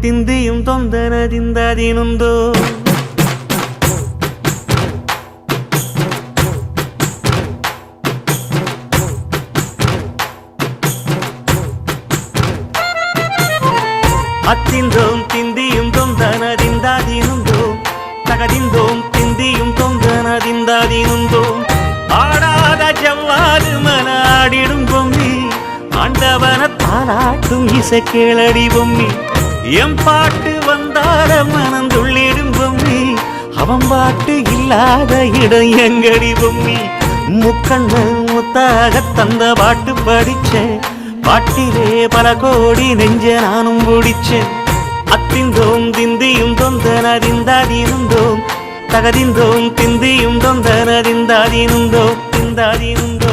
ತಿಂದಿಯುಂ ತೊಂದನದಿಂದದಿನುಂದೋ ಅತ್ತಿಂದೋಂ ತಿಂದಿಯುಂ ತೊಂದನದಿಂದದಿನುಂದೋ ತಗದಿಂದೋಂ ತಿಂದಿಯುಂ ತೊಂದನದಿಂದದಿನುಂದೋ ஆடாத ஜவ்வாது மனாடிடும் பொம்மி ஆண்டவன தாலாட்டும் இசை கேளடி பொம்மி எம் பாட்டு வந்தார மனந்துள்ளிடும் பொம்மி அவன் பாட்டு இல்லாத இடம் எங்கடி பொம்மி முக்கண்ண முத்தாக தந்த பாட்டு படிச்சேன் பாட்டிலே பல கோடி நெஞ்ச நானும் பிடிச்சேன் அத்திந்தோம் திந்தியும் தொந்தனதிந்தாதிருந்தோம் தகதிந்தோம் திந்தியும் தொந்தனதிந்தாதிருந்தோம் திந்தாதிருந்தோம்